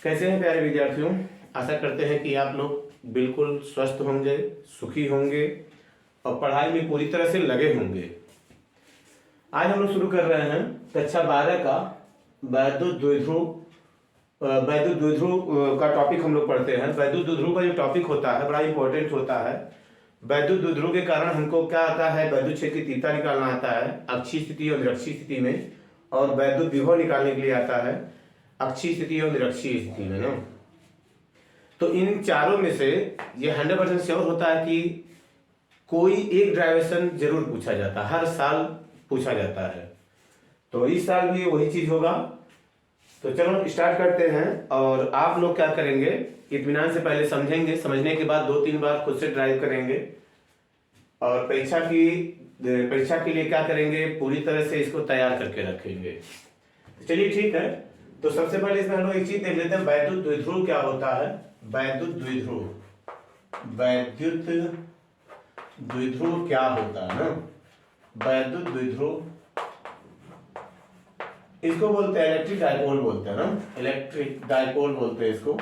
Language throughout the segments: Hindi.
कैसे हैं प्यारे विद्यार्थियों। आशा करते हैं कि आप लोग बिल्कुल स्वस्थ होंगे, सुखी होंगे और पढ़ाई में पूरी तरह से लगे होंगे। आज हम लोग शुरू कर रहे हैं कक्षा 12 का वैद्युत द्विध्रुव का टॉपिक हम लोग पढ़ते हैं। वैद्युत द्विध्रुव का जो टॉपिक होता है बड़ा इंपॉर्टेंट होता है। वैद्युत द्विध्रुव के कारण हमको क्या आता है, वैद्युत क्षेत्र की तीव्रता निकालना आता है अक्षीय स्थिति और निरक्षीय स्थिति में, और वैद्युत विभव निकालने के लिए आता है अक्षीय स्थिति और निरक्षीय स्थिति में ना। तो इन चारों में से ये 100% श्योर होता है कि कोई एक ड्राइवेशन जरूर पूछा जाता है, हर साल पूछा जाता है। तो इस साल भी वही चीज होगा। तो चलो स्टार्ट करते हैं। और आप लोग क्या करेंगे, इत्मीनान से पहले समझेंगे, समझने के बाद 2-3 बार खुद से ड्राइव करेंगे और परीक्षा के लिए क्या करेंगे, पूरी तरह से इसको तैयार करके रखेंगे। चलिए ठीक है। तो सबसे पहले इसमें हम लोग एक चीज देख लेते हैं, वैद्युत द्विध्रुव क्या होता है। वैद्युत द्विध्रुव क्या होता है ना। वैद्युत द्विध्रुव इसको बोलते हैं इलेक्ट्रिक डाइपोल बोलते हैं ना, इलेक्ट्रिक डाइपोल बोलते हैं इसको,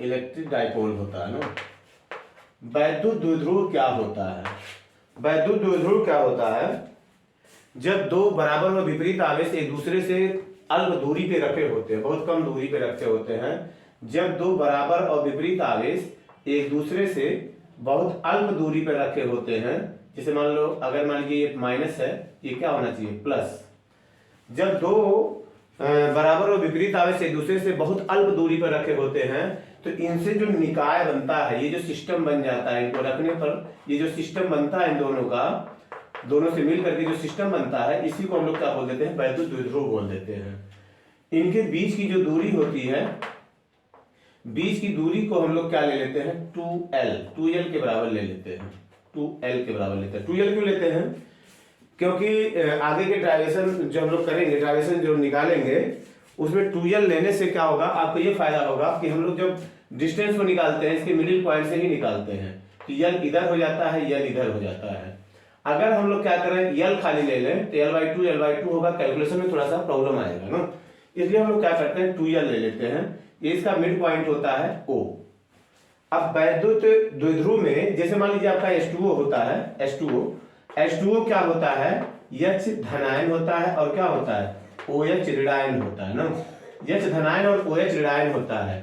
इलेक्ट्रिक डाइपोल होता है ना। वैद्युत द्विध्रुव क्या होता है। वैद्युत द्विध्रुव क्या होता है, जब दो बराबर व विपरीत आवेश एक दूसरे से अल्प दूरी पे रखे होते हैं, बहुत कम दूरी पे रखे होते हैं। जब दो बराबर और विपरीत आवेश एक दूसरे से बहुत अल्प दूरी पे रखे होते हैं, जैसे मान लो अगर मान लीजिए ये माइनस है, ये क्या होना चाहिए प्लस। जब दो बराबर और विपरीत आवेश एक दूसरे से बहुत अल्प दूरी पर रखे होते हैं तो इनसे जो निकाय बनता है, ये जो सिस्टम बन जाता है, इनको रखने पर ये जो सिस्टम बनता है इन दोनों का, दोनों से मिल करके जो सिस्टम बनता है, इसी को हम लोग क्या बोल देते हैं, वैद्युत द्विध्रुव बोल देते हैं। इनके बीच की जो दूरी होती है, बीच की दूरी को हम लोग क्या ले लेते हैं, 2L के बराबर ले लेते हैं। 2L के बराबर लेते हैं। 2L क्यों लेते हैं, क्योंकि आगे के ड्राइवेशन जो हम लोग करेंगे, ड्राइवेशन जो निकालेंगे उसमें 2L लेने से क्या होगा, आपको ये फायदा होगा कि हम लोग जब डिस्टेंस को निकालते हैं इसके मिडिल पॉइंट से ही निकालते हैं, तो L इधर हो जाता है, L इधर हो जाता है। अगर हम लोग क्या करें, L खाली ले लें तो L/2 होगा, कैलकुलेशन में थोड़ा सा प्रॉब्लम आएगा ना, इसलिए हम लोग क्या करते हैं 2L ले लेते हैं। ये इसका मिड पॉइंट होता है O। अब वैद्युत द्विध्रुव में जैसे मान लीजिए आपका H2O होता है, H2O क्या होता है, H धनायन होता है और क्या होता है, OH ऋणायन होता है ना। H धनायन और OH ऋणायन होता है।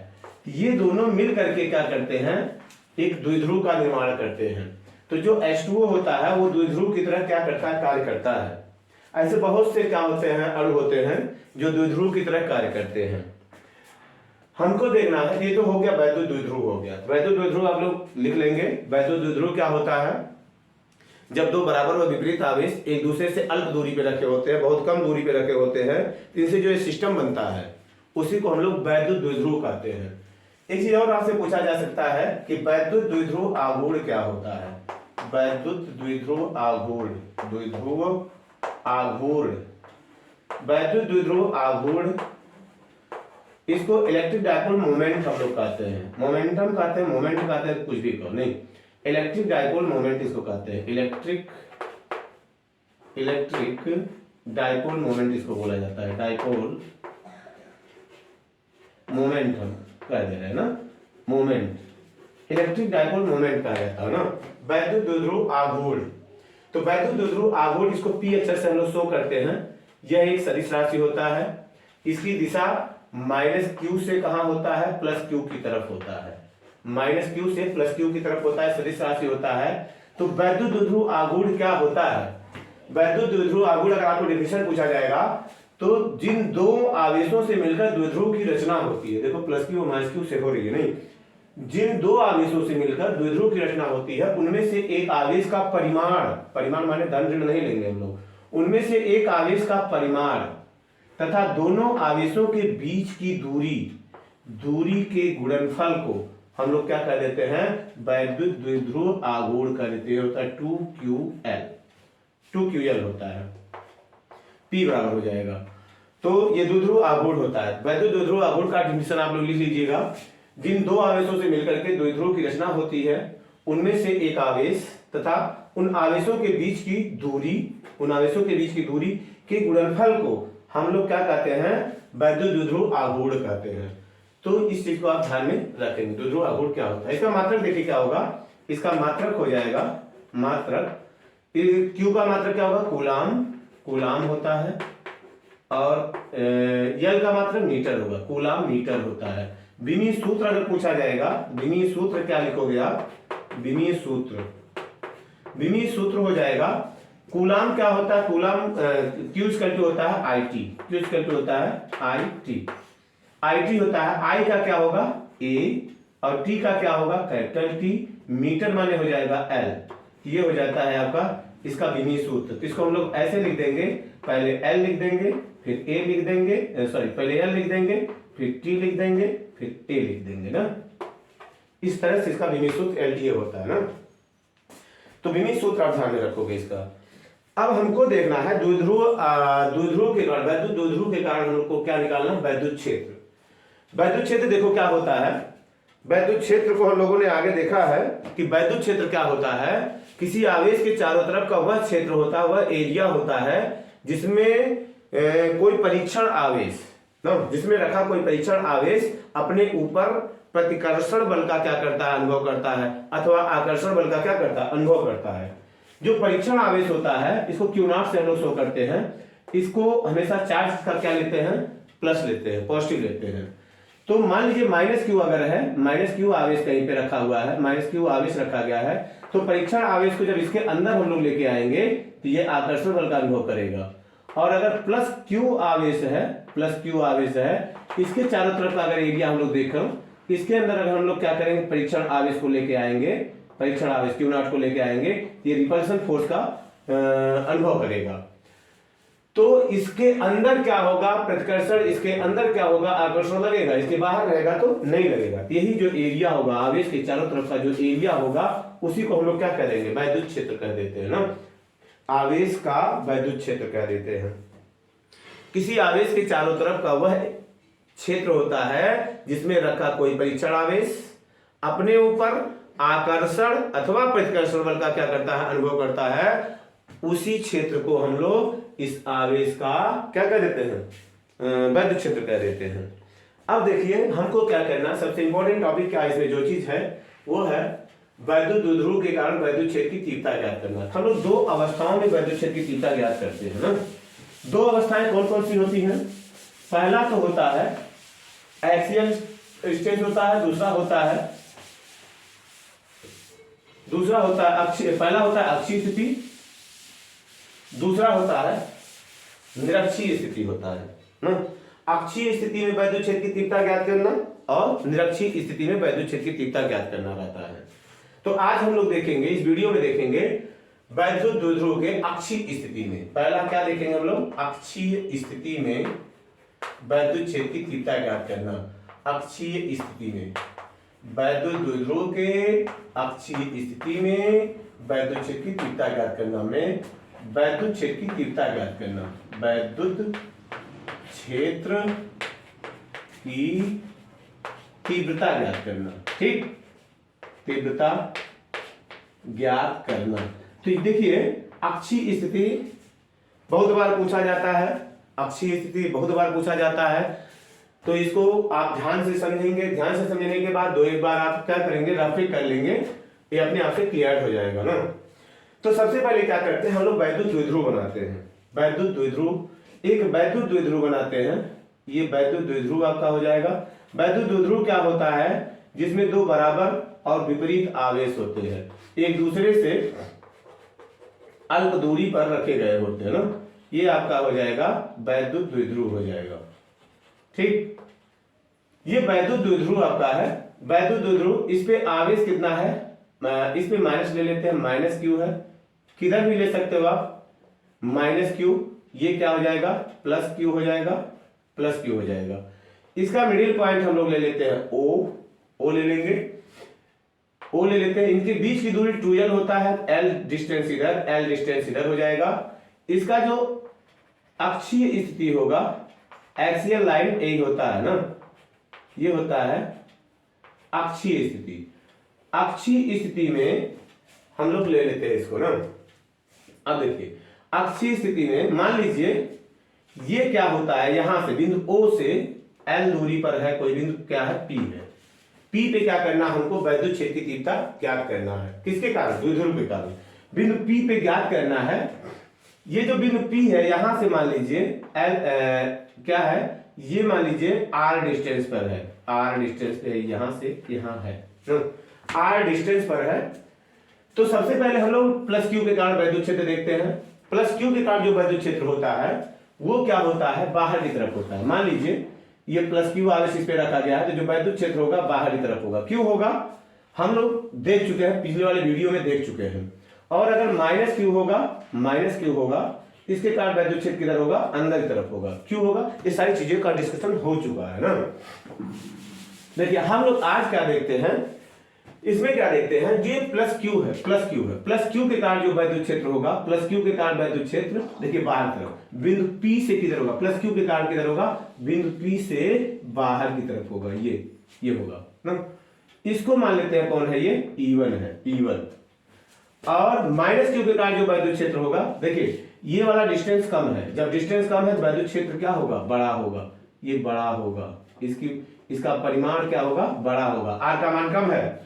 ये दोनों मिल करके क्या करते हैं, एक द्विध्रुव का निर्माण करते हैं। तो जो H2O होता है वो द्विध्रुव की तरह क्या करता है, कार्य करता है। ऐसे बहुत से क्या होते हैं, अणु होते हैं जो द्विध्रुव की तरह कार्य करते हैं। हमको देखना है, ये तो हो गया वैद्युत द्विध्रुव हो गया। वैद्युत द्विध्रुव आप लोग लिख लेंगे। वैद्युत द्विध्रुव क्या होता है, जब दो बराबर व विपरीत आवेश एक दूसरे से अल्प दूरी पे रखे होते हैं, बहुत कम दूरी पे रखे होते हैं, इनसे जो सिस्टम बनता है उसी को हम लोग वैद्युत द्विध्रुव कहते हैं। एक चीज और आपसे पूछा जा सकता है कि वैद्युत द्विध्रुव आघूर्ण क्या होता है। वैद्युत द्विध्रुव आघूर्ण, वैद्युत द्विध्रुव आघूर्ण, इसको इलेक्ट्रिक डाइपोल मोमेंट हम लोग कहते हैं। मोमेंटम कहते हैं, मोमेंट कहते हैं, कुछ भी कहो नहीं, इलेक्ट्रिक डाइपोल मोमेंट इसको कहते हैं। इलेक्ट्रिक डाइपोल मोमेंट इसको बोला जाता है। डाइपोल मोमेंट हम कह दे रहे हैं ना, मोमेंट, इलेक्ट्रिक डाइपोल मोमेंट कहा जाता है ना। वैद्युत द्विध्रुव आघूर्ण, तो वैद्युत द्विध्रुव आघूर्ण इसको P अक्षर से हम लोग शो करते हैं। यह एक सदिश राशि होता है, इसकी दिशा -q से कहां होता है, +q की तरफ होता है। -q से +q की तरफ होता है, सदिश राशि होता है। तो वैद्युत द्विध्रुव आघूर्ण क्या होता है। वैद्युत द्विध्रुव आघूर्ण अगर आपको डेफिनेशन पूछा जाएगा तो जिन दो आवेशों से मिलकर द्विध्रुव की रचना होती है, देखो +q और -q से हो रही है नहीं, जिन दो आवेशों से मिलकर द्विध्रुव की रचना होती है उनमें से एक आवेश का परिमाण माने धन ऋण नहीं लेंगे हम लोग, उनमें से एक आवेश का परिमाण तथा दोनों आवेशों के बीच की दूरी के गुणनफल को हम लोग क्या कर देते हैं, वैद्युत द्विध्रुव आघूर्ण कर देते हैं। होता है 2QL होता है, P बराबर हो जाएगा। तो ये द्विध्रुव आघूर्ण होता है। वैद्युत द्विध्रुव आघूर्ण का डेफिनेशन आप लोग लिख लीजिएगा। जिन दो आवेशों से मिलकर के द्विध्रुव की रचना होती है उनमें से एक आवेश तथा उन आवेशों के बीच की दूरी के गुणनफल को हम लोग क्या कहते हैं, वैद्युत द्विध्रुव आघूर्ण कहते हैं। तो इस चीज को आप ध्यान में रखेंगे। द्विध्रुव आघूर्ण क्या होता है, इसका मात्रक देखिए क्या होगा, इसका मात्रक हो जाएगा, मात्रक क्यू का मात्रक क्या होगा, कूलाम, कूलाम होता है, और यल का मात्रक मीटर होगा, कूलाम मीटर होता है। विमीय सूत्र अगर पूछा जाएगा, विमीय सूत्र क्या लिखोगे आप, विमीय सूत्र, विमीय सूत्र हो जाएगा, कूलाम क्या होता है, कूलाम क्यू इक्वल टू होता है I T, Q equal to होता है आई टी, आई टी होता है, आई का क्या होगा ए, और टी का क्या होगा कैपिटल टी, मीटर माने हो जाएगा एल, ये हो जाता है आपका इसका विमीय सूत्र। इसको हम लोग ऐसे लिख देंगे, पहले एल लिख देंगे, फिर ए लिख देंगे, सॉरी पहले एल लिख देंगे, फिर टी लिख देंगे, फिर ए लिख देंगे ना, इस तरह से इसका विमीय सूत्र एल होता है ना। तो विमीय सूत्र आप ध्यान में रखोगे इसका। अब हमको देखना है द्विध्रुव के कारण, वैद्युत द्विध्रुव के कारण हमको क्या निकालना, वैद्युत क्षेत्र। वैद्युत क्षेत्र देखो क्या होता है, वैद्युत क्षेत्र को हम लोगों ने आगे देखा है कि वैद्युत क्षेत्र क्या होता है, किसी आवेश के चारों तरफ का वह क्षेत्र होता है, वह एरिया होता है जिसमें कोई परीक्षण आवेश ना, जिसमें रखा कोई परीक्षण आवेश अपने ऊपर प्रतिकर्षण बल का क्या करता है, अनुभव करता है, अथवा आकर्षण बल का क्या करता है, अनुभव करता है। जो परीक्षण आवेश होता है इसको क्यू नॉट से हम लोग शो करते हैं, इसको हमेशा चार्ज का क्या लेते हैं, प्लस लेते हैं, पॉजिटिव लेते हैं। तो मान लीजिए माइनस क्यू अगर है, माइनस क्यू आवेश कहीं पे रखा हुआ है, माइनस क्यू आवेश रखा गया है, तो परीक्षण आवेश को जब इसके अंदर हम लोग लेके आएंगे तो ये आकर्षण बल का अनुभव करेगा। और अगर प्लस क्यू आवेश है, प्लस क्यू आवेश है, इसके चारों तरफ का अगर एरिया हम लोग देखें, इसके अंदर अगर हम लोग क्या करेंगे, परीक्षण आवेश को लेके आएंगे, परीक्षण आवेश क्यू नॉट को लेके आएंगे, ये रिपल्सन फोर्स का अनुभव करेगा। तो इसके अंदर क्या होगा, प्रतिकर्षण, इसके अंदर क्या होगा, आकर्षण लगेगा, इसके बाहर रहेगा तो नहीं लगेगा। यही जो एरिया होगा, आवेश के चारों तरफ का जो एरिया होगा, उसी को हम लोग क्या कह देंगे, वैद्युत क्षेत्र कह देते हैं ना, आवेश का वैद्युत क्षेत्र कह देते हैं। किसी आवेश के चारों तरफ का वह क्षेत्र होता है जिसमें रखा कोई परीक्षण आवेश अपने ऊपर आकर्षण अथवा प्रतिकर्षण बल का क्या करता है, अनुभव करता है, उसी क्षेत्र को हम लोग इस आवेश का क्या कह देते हैं, वैद्युत क्षेत्र कह देते हैं। अब देखिए हमको क्या करना, सबसे इंपॉर्टेंट टॉपिक क्या इसमें जो चीज है वो है वैद्युत द्विध्रुव के कारण वैद्युत क्षेत्र की तीव्रता ज्ञात करना। हम लोग दो अवस्थाओं में वैद्युत क्षेत्र की तीव्रता ज्ञात करते हैं ना। दो अवस्थाएं कौन कौन सी होती हैं, पहला तो होता है एक्सियल स्टेट होता है, दूसरा होता है अक्षीय, पहला होता है अक्षीय स्थिति, दूसरा होता है निरक्षीय स्थिति होता है ना। अक्षीय स्थिति में वैद्युत क्षेत्र की तीव्रता ज्ञात करना और निरक्षीय स्थिति में वैद्युत क्षेत्र की तीव्रता ज्ञात करना रहता है। तो आज हम लोग देखेंगे, इस वीडियो में देखेंगे वैद्युत द्विध्रुव के अक्षीय स्थिति में। पहला क्या देखेंगे हम लोग, अक्षीय स्थिति में वैद्युत क्षेत्र की तीव्रता ज्ञात करना। अक्षीय स्थिति में वैद्युत द्विध्रुव के अक्षीय स्थिति में वैद्युत क्षेत्र की तीव्रता ज्ञात करना, में वैद्युत क्षेत्र की तीव्रता ज्ञात करना, वैद्युत क्षेत्र की तीव्रता ज्ञात करना, ठीक, तीव्रता ज्ञात करना। तो देखिए अक्षीय स्थिति बहुत बार पूछा जाता है, अक्षीय स्थिति बहुत बार पूछा जाता है, तो इसको आप ध्यान से समझेंगे, ध्यान से समझने के बाद दो एक बार आप क्या करेंगे, रफी कर लेंगे, ये अपने आप से क्लियर हो जाएगा ना। तो सबसे पहले क्या करते हैं हम लोग, वैद्युत द्विध्रुव बनाते हैं। वैद्युत द्विध्रुव, एक वैद्युत द्विध्रुव बनाते हैं, ये वैद्युत द्विध्रुव आपका हो जाएगा। वैद्युत द्विध्रुव क्या होता है, जिसमें दो बराबर और विपरीत आवेश होते हैं, एक दूसरे से अल्प दूरी पर रखे गए होते हैं ना, ये आपका हो जाएगा वैद्युत द्विध्रुव हो जाएगा, ठीक। ये वैद्युत द्विध्रुव आपका है। वैद्युत द्विध्रुव, इस पे आवेश कितना है, इस पे माइनस ले लेते हैं, माइनस क्यू है, किधर भी ले सकते हो आप, माइनस क्यू, ये क्या हो जाएगा, प्लस क्यू हो जाएगा, प्लस क्यू हो जाएगा। इसका मिडिल पॉइंट हम लोग ले लेते हैं ओ ले लेंगे, ओ ले लेते हैं। इनके बीच की दूरी 2l होता है, l डिस्टेंस इधर हो जाएगा। इसका जो अक्षीय स्थिति होगा, एक्सियल लाइन यही होता है ना, ये होता है अक्षीय स्थिति। अक्षीय स्थिति में हम लोग ले लेते हैं इसको ना। अब देखिए अक्षीय स्थिति में मान लीजिए ये क्या होता है, यहां से बिंदु O से L दूरी पर है कोई बिंदु क्या है P है। P पे क्या करना है हमको विद्युत क्षेत्र की तीव्रता ज्ञात करना है। किसके कारण? द्विध्रुव के कारण। बिंदु P पे ज्ञात करना है। ये जो बिंदु P है यहां से मान लीजिए क्या है, ये मान लीजिए R डिस्टेंस पर है। R डिस्टेंस पे यहां से यहां है, R डिस्टेंस पर है। तो सबसे पहले हम लोग प्लस क्यू के कारण विद्युत क्षेत्र देखते हैं। प्लस क्यू के कारण जो विद्युत क्षेत्र होता है वो क्या होता है, बाहर की तरफ होता है। मान लीजिए ये प्लस क्यू आवेश इस पे रखा गया है, तो जो विद्युत क्षेत्र होगा बाहर की तरफ होगा। क्यों होगा? हम लोग देख चुके हैं, पिछले वाले वीडियो में देख चुके हैं। और अगर माइनस क्यू होगा इसके कारण विद्युत क्षेत्र किधर होगा, अंदर की तरफ होगा। क्यों होगा? ये सारी चीजों का डिस्कशन हो चुका है ना। देखिए हम लोग आज क्या देखते हैं, इसमें क्या देखते हैं, ये प्लस क्यू है। प्लस क्यू के कारण जो विद्युत क्षेत्र होगा, प्लस क्यू के कारण विद्युत क्षेत्र देखिए बाहर तरफ बिंदु P से किधर होगा, प्लस क्यू के कारण किधर होगा, बिंदु P से बाहर की तरफ होगा। ये होगा ना। इसको मान लेते हैं कौन है, ये E1 है, E1। और माइनस क्यू के कारण जो विद्युत क्षेत्र होगा, देखिए ये वाला डिस्टेंस कम है। जब डिस्टेंस कम है तो विद्युत क्षेत्र क्या होगा, बड़ा होगा। ये बड़ा होगा, इसका परिमाण क्या होगा, बड़ा होगा। R का मान कम है,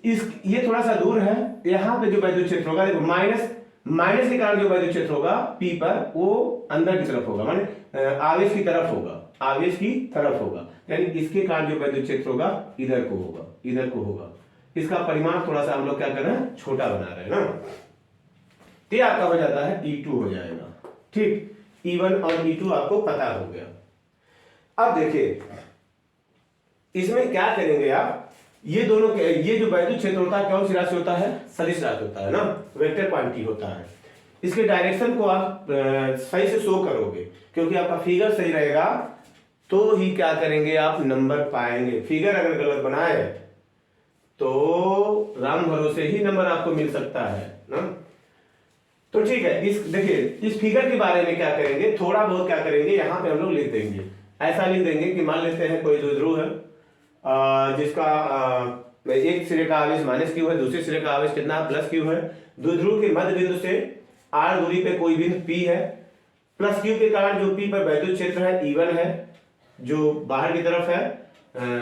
ये थोड़ा सा दूर है। यहां पे जो विद्युत क्षेत्र होगा, देखो माइनस के कारण जो विद्युत क्षेत्र होगा P पर, वो अंदर की तरफ होगा, माने आवेश की तरफ होगा। यानी इसके कारण जो विद्युत क्षेत्र होगा इधर को होगा। इसका परिमाण थोड़ा सा हम लोग क्या कर रहे हैं, छोटा बना रहे हैं ना। तो आपका हो जाता है E2 हो जाएगा। ठीक, E1 और E2 आपको पता हो गया। अब देखिए इसमें क्या करेंगे आप, ये जो विद्युत क्षेत्र होता है कौन सी राशि होता है, सदिश राशि होता है ना, वेक्टर क्वांटिटी होता है। इसके डायरेक्शन को आप सही से शो करोगे, क्योंकि आपका फिगर सही रहेगा तो ही क्या करेंगे आप, नंबर पाएंगे। फिगर अगर गलत बनाए तो राम भरोसे ही नंबर आपको मिल सकता है ना। तो ठीक है, देखिए इस फिगर के बारे में क्या करेंगे, थोड़ा बहुत क्या करेंगे, यहाँ पे हम लोग लिख देंगे। ऐसा लिख देंगे कि मान लेते हैं कोई द्विध्रुव है जिसका एक सिरे का आवेश माइनस क्यू है, दूसरे सिरे का आवेश कितना, प्लस क्यू है। द्विध्रुव के मध्य बिंदु से R दूरी पे कोई बिंदु P है। प्लस क्यू के कारण जो P पर विद्युत क्षेत्र है E1 है, जो बाहर की तरफ है,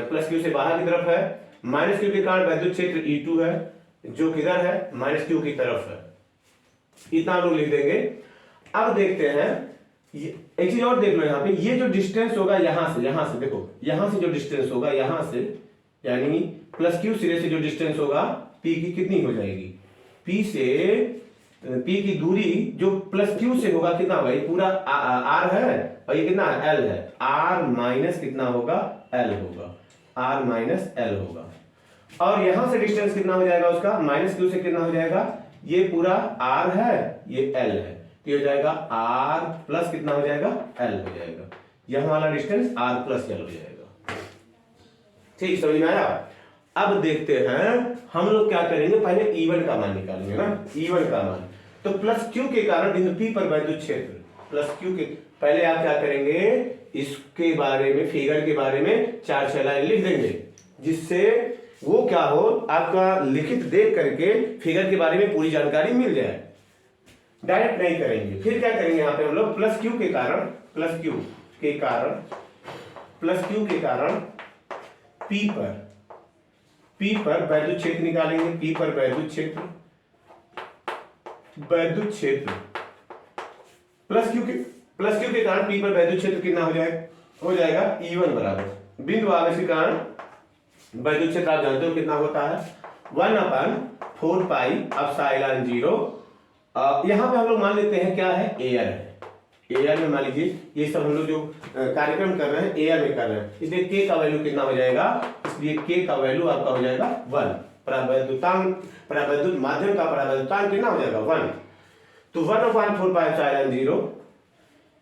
प्लस क्यू से बाहर की तरफ है। माइनस क्यू के कारण विद्युत क्षेत्र E2 है, जो किधर है, माइनस क्यू की तरफ है। इतना हम लोग लिख देंगे। अब देखते हैं एक चीज और देख लो, यहाँ पे ये जो डिस्टेंस होगा यहां से देखो, यहां से जो डिस्टेंस होगा यहां से, यानी प्लस क्यू सिरे से जो डिस्टेंस होगा P की कितनी हो जाएगी, P की दूरी जो प्लस क्यू से होगा कितना होगा, ये पूरा R है और ये कितना L है, R माइनस कितना होगा, L होगा, R माइनस L होगा। और यहां से डिस्टेंस कितना हो जाएगा उसका, माइनस क्यू से कितना हो जाएगा, ये पूरा R है, ये L है, तो हो जाएगा R प्लस कितना हो जाएगा, L हो जाएगा। यह वाला डिस्टेंस R प्लस L हो जाएगा। ठीक, समझ में आया। अब देखते हैं हम लोग क्या करेंगे, पहले E1 का मान निकालेंगे ना, E1 का मान। तो प्लस क्यू के कारण बिंदु P पर विद्युत क्षेत्र, प्लस क्यू के, पहले आप क्या करेंगे, इसके बारे में, फिगर के बारे में 4-6 लाइन लिख देंगे, जिससे वो क्या हो, आपका लिखित देख करके फिगर के बारे में पूरी जानकारी मिल जाए। डायरेक्ट नहीं करेंगे। फिर क्या करेंगे, यहाँ पे हम लोग प्लस क्यू के कारण P पर विद्युत क्षेत्र निकालेंगे। P पर विद्युत क्षेत्र प्लस क्यू के कारण P पर विद्युत क्षेत्र कितना हो जाएगा E1 बराबर बिंदु आवेश के कारण विद्युत क्षेत्र आप जानते हो कितना होता है, 1/4 पाई एप्सिलॉन 0। यहाँ पे हम लोग मान लेते हैं क्या है, एयर है। एयर में मान लीजिए ये सब हम लोग जो कार्यक्रम कर रहे हैं एयर में कर रहे हैं, इसलिए के का वैल्यू कितना हो जाएगा, इसलिए के का वैल्यू आपका हो जाएगा 1। परावैद्युत माध्यम का परावैद्युतांक कितना हो जाएगा 1। तो 1/4 पाई एप्सिलॉन 0।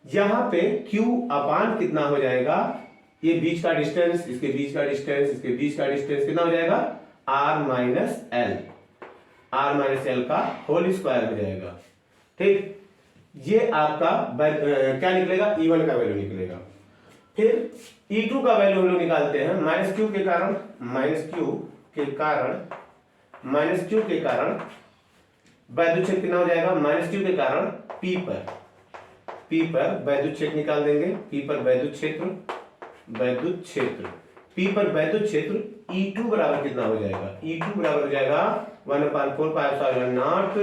यहाँ पे Q अपान कितना हो जाएगा, ये बीच का डिस्टेंस, इसके बीच का डिस्टेंस कितना हो जाएगा, R माइनस एल का होल स्क्वायर हो जाएगा। ठीक, ये आपका क्या निकलेगा, E1 का वैल्यू निकलेगा। फिर E2 का वैल्यू हम लोग निकालते हैं। माइनस क्यू के कारण विद्युत क्षेत्र कितना हो जाएगा, माइनस क्यू के कारण P पर विद्युत क्षेत्र निकाल देंगे। P पर विद्युत क्षेत्र वैद्युत क्षेत्र, P पर वैद्युत क्षेत्र E2 बराबर कितना हो जाएगा, E2 बराबर हो जाएगा 1/4 पाई एप्सिलॉन नॉट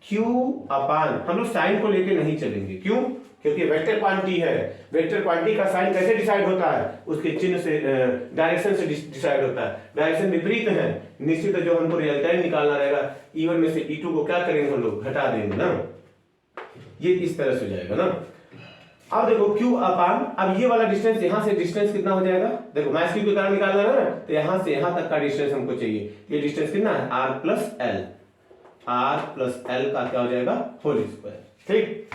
Q अपान, हम लोग साइन को लेके नहीं चलेंगे, क्यों, क्योंकि वेक्टर क्वांटिटी है, वेक्टर क्वांटिटी का साइन कैसे डिसाइड होता है, उसके चिन्ह से, डायरेक्शन से डिसाइड होता है, डायरेक्शन विपरीत है, निश्चित है जो हमको रिजल्टेंट निकालना रहेगा, E1 में से E2 को क्या करेंगे हम लोग, घटा देंगे ना, ये इस तरह से हो जाएगा ना। अब देखो Q अपान, अब ये वाला डिस्टेंस यहां से डिस्टेंस कितना हो जाएगा, देखो माइनस Q के कारण निकालना है ना, तो यहां से यहां तक का डिस्टेंस हमको चाहिए, ये डिस्टेंस कितना है, R प्लस एल का क्या हो जाएगा, होल स्क्वायर। ठीक,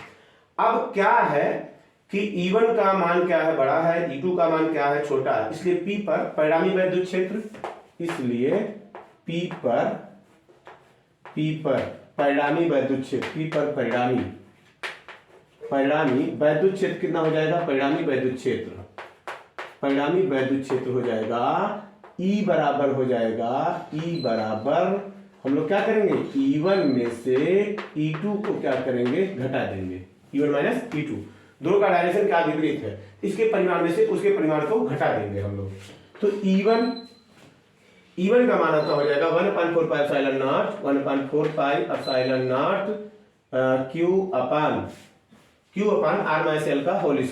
अब क्या है कि E1 का मान क्या है, बड़ा है, E2 का मान क्या है, छोटा है, इसलिए P पर परिणामी वैद्युत क्षेत्र, इसलिए P पर परिणामी वैद्युत क्षेत्र, P पर परिणामी वैद्युत क्षेत्र कितना हो जाएगा, परिणामी वैद्युत क्षेत्र हो जाएगा E बराबर हो जाएगा, E बराबर हम लोग क्या करेंगे, E1 में से E2 को क्या करेंगे, घटा देंगे, E1 माइनस E2, दोनों का डायरेक्शन क्या विपरीत है, इसके परिमाण में से उसके परिमाण को घटा देंगे हम लोग, तो E1 का मान आता हो जाएगा 1/4 pi epsilon not Q upon R minus L का होल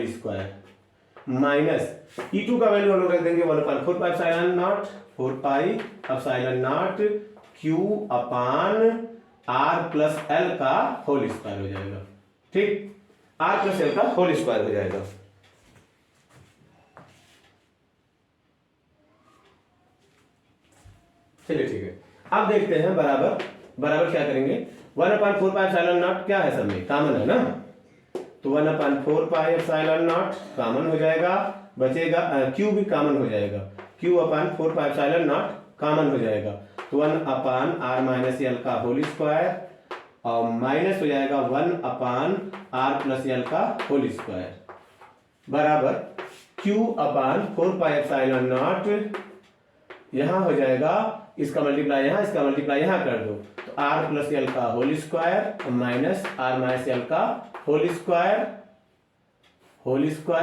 स्क्वायर, माइनस E2 का वैल्यू हम लोग रख देंगे 1/4 pi epsilon not Q upon R plus L का होल स्क्वायर हो जाएगा। ठीक, R प्लस L का होल स्क्वायर हो जाएगा। चलिए ठीक है, अब देखते हैं बराबर क्या करेंगे, 1/4 पाई एप्सिलॉन नॉट क्या है, सब में कॉमन है ना, तो 1/4 पाई एप्सिलॉन नॉट कॉमन हो जाएगा, बचेगा Q भी कॉमन हो जाएगा, Q upon 4 pi epsilon not common हो जाएगा, तो 1/R माइनस L का होल स्क्वायर और माइनस हो जाएगा 1/R प्लस L का होल स्क्वायर बराबर Q upon 4 pi epsilon naught, यहां हो जाएगा इसका मल्टीप्लाई यहां, इसका मल्टीप्लाई यहां कर दो, तो R प्लस L का whole square minus R minus L का होल स्क्वायर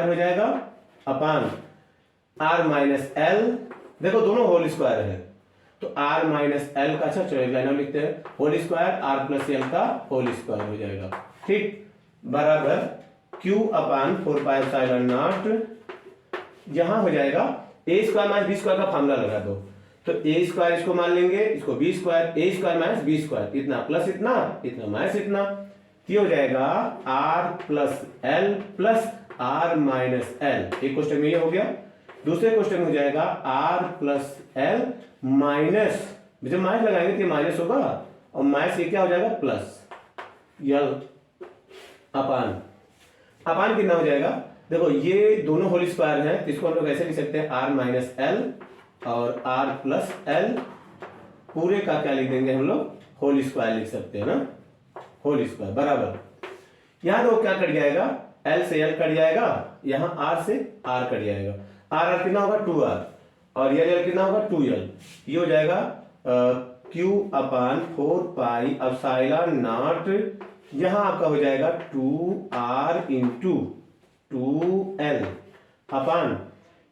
हो जाएगा अपान R माइनस L, देखो दोनों होल स्क्वायर है, तो R माइनस L का, अच्छा चलो लाइन लिखते हैं, whole square R plus L का होल स्क्वायर हो जाएगा। ठीक, बराबर Q upon 4 pi epsilon naught, यहां हो जाएगा a square minus b square का फार्मूला लगा दो, तो a स्क्वायर इसको मान लेंगे, इसको b square, a square minus b square, इतना प्लस इतना माइनस इतना, ये हो जाएगा R plus L plus R minus L, एक क्वेश्चन में ये हो गया। दूसरे क्वेश्चन में हो जाएगा R प्लस L माइनस, जब माइनस लगाएंगे तो माइनस होगा और माइनस ये क्या हो जाएगा, प्लस L अपान कितना हो जाएगा, देखो ये दोनों होल स्क्वायर है, तो इसको हम लोग ऐसे लिख सकते हैं R माइनस L और R प्लस L, पूरे का क्या लिख देंगे हम लोग, होल स्क्वायर लिख सकते हैं ना, होल स्क्वायर बराबर, यहां तो क्या कट जाएगा, L से L कट जाएगा, यहां R से R कट जाएगा, R कितना होगा 2R और L कितना होगा 2L, ये हो जाएगा Q upon 4 pi epsilon naught, यहां आपका हो जाएगा 2R into 2L upon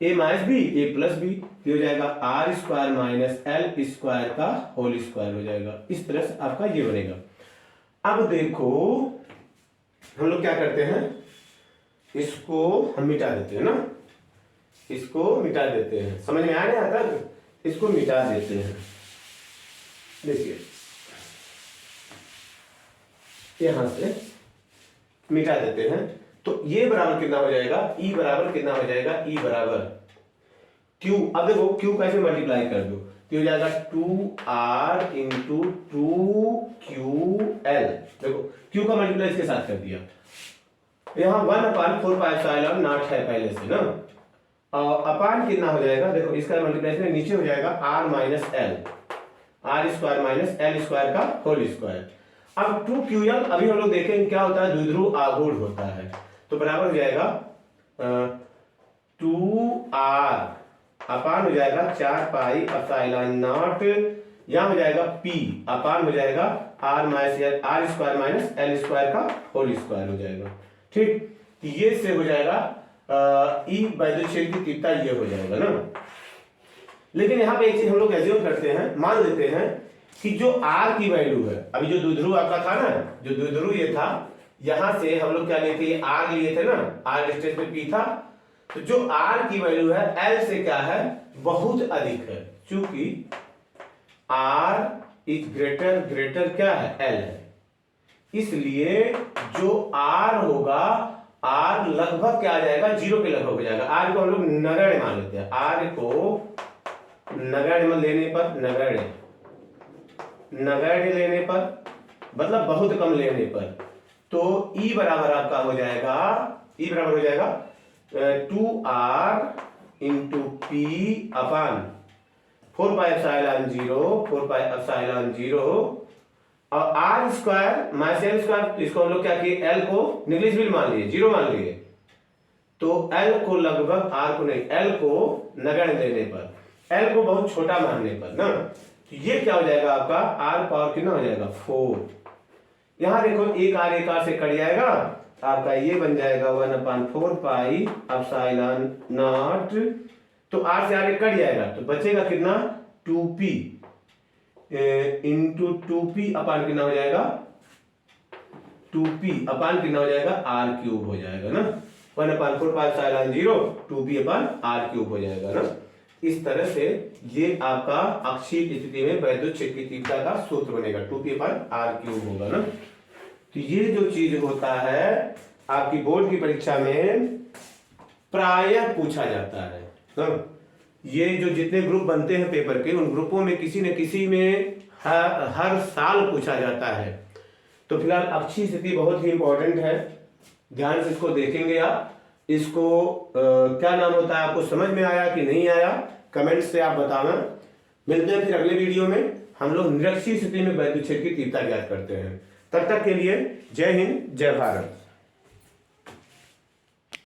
a minus B, a plus B, ये हो जाएगा R square minus L square का होल स्क्वायर हो जाएगा, इस तरह से आपका ये बनेगा। अब देखो हम लोग क्या करते हैं, इसको हम मिटा देते हैं ना, इसको मिटा देते हैं, समझ में आ रहा है तक, इसको मिटा देते हैं, देखिए यहां से मिटा देते हैं, तो ये बराबर कितना हो जाएगा, E बराबर कितना हो जाएगा, E बराबर Q, अब देखो Q कैसे मल्टीप्लाई कर दो, तो हो जाएगा 2R इंटू 2QL, देखो Q का मल्टीप्लाई इसके साथ कर दिया, यहाँ 1/4 पाई एप्सिलॉन नॉट है पहले से ना, और अपान कितना हो जाएगा, देखो इसका मल्टीप्लाई नीचे हो जाएगा R minus L, R square minus L square का होल स्क्वायर। अब 2QL अभी हम लोग देखेंगे क्या होता है, द्विध्रुव आघूर्ण होता है, तो बराबर हो जाएगा 2R अपान हो जाएगा 4 पाई एप्सिलॉन नॉट, यहां हो जाएगा P अपान हो जाएगा R square minus L square का होल स्क्वायर हो जाएगा। ठीक, ये से हो जाएगा ई वैद्युत क्षेत्र की तीव्रता ये हो जाएगा ना। लेकिन यहाँ पे एक चीज हम लोग एज्यूम करते हैं, मान लेते हैं कि जो आर की वैल्यू है, अभी जो द्विध्रुव आपका था ना, जो द्विध्रुव ये था, यहां से हम लोग क्या लेते हैं, आर लिए थे ना, आर डिस्टेंस पे पी था, तो जो आर की वैल्यू है एल से क्या है, बहुत अधिक है, क्योंकि आर इज ग्रेटर क्या है, एल है, इसलिए जो आर होगा, आर लगभग क्या आ जाएगा, 0 के लगभग हो जाएगा। आर को हम लोग नगण्य मान लेते हैं, आर को नगण्य लेने पर, नगण्य लेने पर मतलब बहुत कम लेने पर, तो E बराबर आपका हो जाएगा, E बराबर हो जाएगा 2R into P upon 4 pi epsilon 0 और R square minus L square, इसको हम लोग क्या किए, एल को निग्लिजिबल मान लिए, 0 मान लिए, तो एल को लगभग, आर को नहीं, एल को नगण्य लेने पर, एल को बहुत छोटा मानने पर ना, तो ये क्या हो जाएगा आपका, आर पावर कितना हो जाएगा, 4। यहां देखो एक आर से कट जाएगा, आपका ये बन जाएगा 1/4 पाई एप्सिलॉन नॉट, तो आर से आर कट जाएगा, तो बचेगा कितना, 2p इंटू 2p अपान कितना हो जाएगा, 2p अपान कितना हो जाएगा, आर क्यूब हो जाएगा ना, 1/4 pi epsilon 0 2p upon R cube हो जाएगा ना। इस तरह से ये आपका अक्षीय स्थिति में वैद्युत क्षेत्र की तीव्रता का सूत्र बनेगा, 2p अपान आर क्यूब होगा ना। तो ये जो चीज होता है आपकी बोर्ड की परीक्षा में प्रायः पूछा जाता है ना। ये जो जितने ग्रुप बनते हैं पेपर के, उन ग्रुपों में किसी न किसी में हर साल पूछा जाता है। तो फिलहाल अक्षीय स्थिति बहुत ही इंपॉर्टेंट है, ध्यान से इसको देखेंगे आप। इसको क्या नाम होता है, आपको समझ में आया कि नहीं आया, कमेंट से आप बताना। मिलते हैं फिर अगले वीडियो में, हम लोग निरक्षीय स्थिति में वैद्युत क्षेत्र की तीव्रता ज्ञात करते हैं। तब तक के लिए जय हिंद, जय भारत।